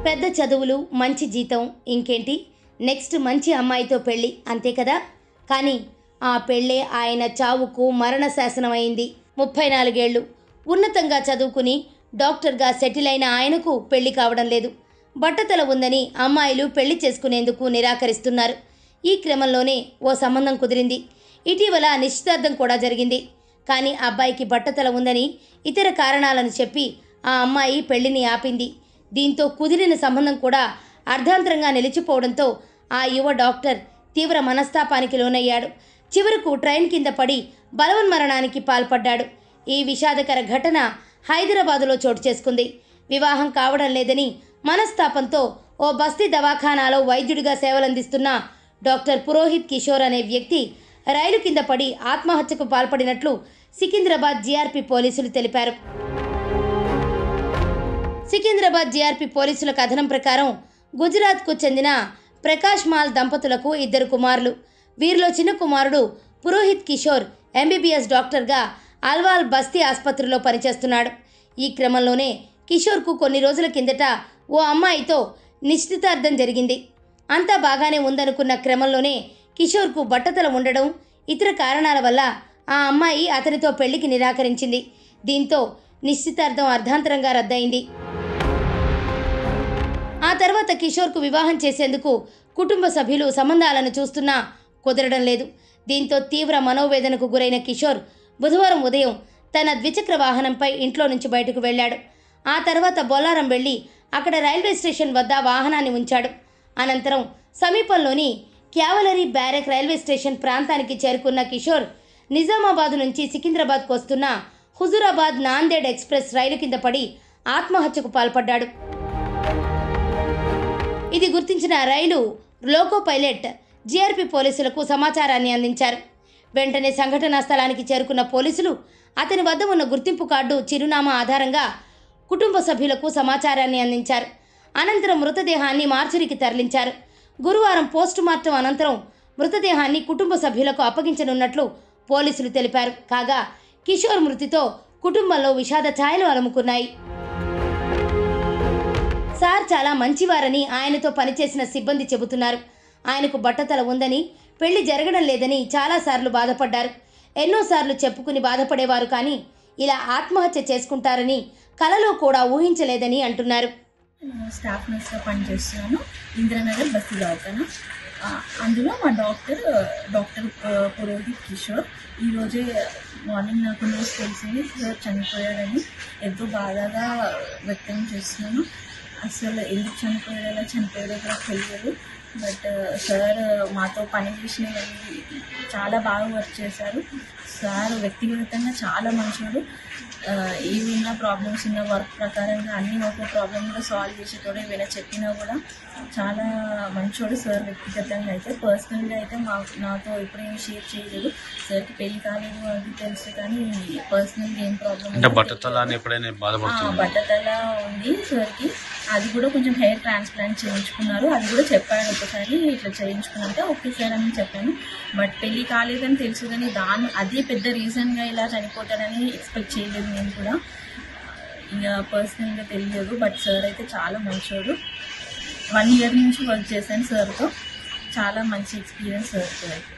పెద్ద చదువులు, మంచి జీతం, ఇంకేంటి నెక్స్ట్ మంచి అమ్మాయితో పెళ్ళి, అంతే కదా. కానీ ఆ పెళ్ళే ఆయన చావుకు మరణ శాసనమైంది. 34 ఏళ్ళు ఉన్నతంగా చదువుకుని డాక్టర్గా సెటిల్ అయిన ఆయనకు పెళ్లి కావడం లేదు. బట్టతల ఉందని అమ్మాయిలు పెళ్లి చేసుకునేందుకు నిరాకరిస్తున్నారు. ఈ క్రమంలోనే ఓ సంబంధం కుదిరింది. ఇటీవల నిశ్చితార్థం కూడా జరిగింది. కానీ అబ్బాయికి బట్టతల ఉందని ఇతర కారణాలను చెప్పి ఆ అమ్మాయి పెళ్లిని ఆపింది. దీంతో కుదిరిన సంబంధం కూడా అర్ధాంతరంగా నిలిచిపోవడంతో ఆ యువ డాక్టర్ తీవ్ర మనస్తాపానికి లోనయ్యాడు. చివరకు ట్రైన్ కింద పడి బలవన్మరణానికి పాల్పడ్డాడు. ఈ విషాదకర ఘటన హైదరాబాదులో చోటు చేసుకుంది. వివాహం కావడం లేదని మనస్తాపంతో ఓ బస్తీ దవాఖానాలో వైద్యుడిగా సేవలందిస్తున్న డాక్టర్ పురోహిత్ కిషోర్ అనే వ్యక్తి రైలు కింద పడి ఆత్మహత్యకు పాల్పడినట్లు సికింద్రాబాద్ జీఆర్పీ పోలీసులు తెలిపారు. సికింద్రాబాద్ జీఆర్పీ పోలీసుల కథనం ప్రకారం గుజరాత్కు చెందిన ప్రకాష్ మాల్ దంపతులకు 2 కుమారులు. వీరిలో చిన్న కుమారుడు పురోహిత్ కిషోర్ ఎంబీబీఎస్ డాక్టర్గా అల్వాల్ బస్తీ ఆసుపత్రిలో పనిచేస్తున్నాడు. ఈ క్రమంలోనే కిషోర్కు కొన్ని రోజుల కిందట ఓ అమ్మాయితో నిశ్చితార్థం జరిగింది. అంతా బాగానే ఉందనుకున్న క్రమంలోనే కిషోర్కు బట్టతల ఉండడం, ఇతర కారణాల వల్ల ఆ అమ్మాయి అతనితో పెళ్లికి నిరాకరించింది. దీంతో నిశ్చితార్థం అర్ధాంతరంగా రద్దయింది. ఆ తర్వాత కిషోర్కు వివాహం చేసేందుకు కుటుంబ సభ్యులు సంబంధాలను చూస్తున్నా కుదరడం లేదు. దీంతో తీవ్ర మనోవేదనకు గురైన కిషోర్ బుధవారం ఉదయం తన ద్విచక్ర వాహనంపై ఇంట్లో నుంచి బయటకు వెళ్ళాడు. ఆ తర్వాత బొల్లారం వెళ్ళి అక్కడ రైల్వే స్టేషన్ వద్ద వాహనాన్ని ఉంచాడు. అనంతరం సమీపంలోని క్యావలరీ బ్యారెక్ రైల్వే స్టేషన్ ప్రాంతానికి చేరుకున్న కిషోర్ నిజామాబాద్ నుంచి సికింద్రాబాద్కు వస్తున్న హుజూరాబాద్ నాందేడ్ ఎక్స్ప్రెస్ రైలు కింద పడి ఆత్మహత్యకు పాల్పడ్డాడు. ఇది గుర్తించిన రైలు లోకో పైలట్ జీఆర్పీ పోలీసులకు సమాచారాన్ని అందించారు. వెంటనే సంఘటనా స్థలానికి చేరుకున్న పోలీసులు అతని వద్ద ఉన్న గుర్తింపు కార్డు, చిరునామా ఆధారంగా కుటుంబ సభ్యులకు సమాచారాన్ని అందించారు. అనంతరం మృతదేహాన్ని మార్చురికి తరలించారు. గురువారం పోస్టుమార్టం అనంతరం మృతదేహాన్ని కుటుంబ సభ్యులకు అప్పగించనున్నట్లు పోలీసులు తెలిపారు. కాగా కిషోర్ మృతితో కుటుంబంలో విషాద ఛాయలు అలుముకున్నాయి. సార్ చాలా మంచివారని ఆయనతో పనిచేసిన సిబ్బంది చెబుతున్నారు. ఆయనకు బట్టతల ఉందని, పెళ్లి జరగడం లేదని చాలాసార్లు బాధపడ్డారు. ఎన్నోసార్లు చెప్పుకుని బాధపడేవారు. కానీ ఇలా ఆత్మహత్య చేసుకుంటారని కలలో కూడా ఊహించలేదని అంటున్నారు. స్టాఫ్ నర్స్గా పనిచేస్తున్నాను, ఇంద్రనగర్ బస్తీ దవాఖానా. అందులో మా డాక్టర్ పురోహిత్ కిషోర్. ఈరోజే మార్నింగ్ నాకు న్యూస్ తెలిసింది సార్ చనిపోయాడని. ఎంతో బాధగా వ్యక్తం చేస్తున్నాను. అసలు ఎందుకు చనిపోయాడో కూడా తెలియదు. బట్ సార్ మాతో పని చేసినవన్నీ చాలా బాగా వర్క్ చేశారు. సార్ వ్యక్తిగతంగా చాలా మంచివాడు. ఏమైనా ప్రాబ్లమ్స్ ఉన్న వర్క్ ప్రకారంగా అన్నీ ఒక ప్రాబ్లమ్గా సాల్వ్ చేసేటోడు. ఏమైనా చెప్పినా కూడా చాలా మంచోడు సార్ వ్యక్తిగతంగా. అయితే పర్సనల్గా అయితే నాతో ఎప్పుడేం షేర్ చేయలేదు. సార్కి పెళ్లి కాలేదు అది తెలుసు, కానీ పర్సనల్గా ఏం ప్రాబ్లమ్ బట్టతల ఉంది సార్కి. అది కూడా కొంచెం హెయిర్ ట్రాన్స్ప్లాంట్ చేయించుకున్నారు. అది కూడా చెప్పాడు, ఒకసారి ఇట్లా చేయించుకున్నాక ఓకే సార్ అని చెప్పాను. బట్ పెళ్లి కాలేదని తెలుసు, కానీ అదే పెద్ద రీజన్గా ఇలా చనిపోతాడని ఎక్స్పెక్ట్ చేయలేదు నేను కూడా. ఇక పర్సనల్గా తెలియదు. బట్ సార్ అయితే చాలా మంచోడు. 1 year నుంచి వర్క్ చేశాను సార్తో. చాలా మంచి ఎక్స్పీరియన్స్ సార్తో అయితే.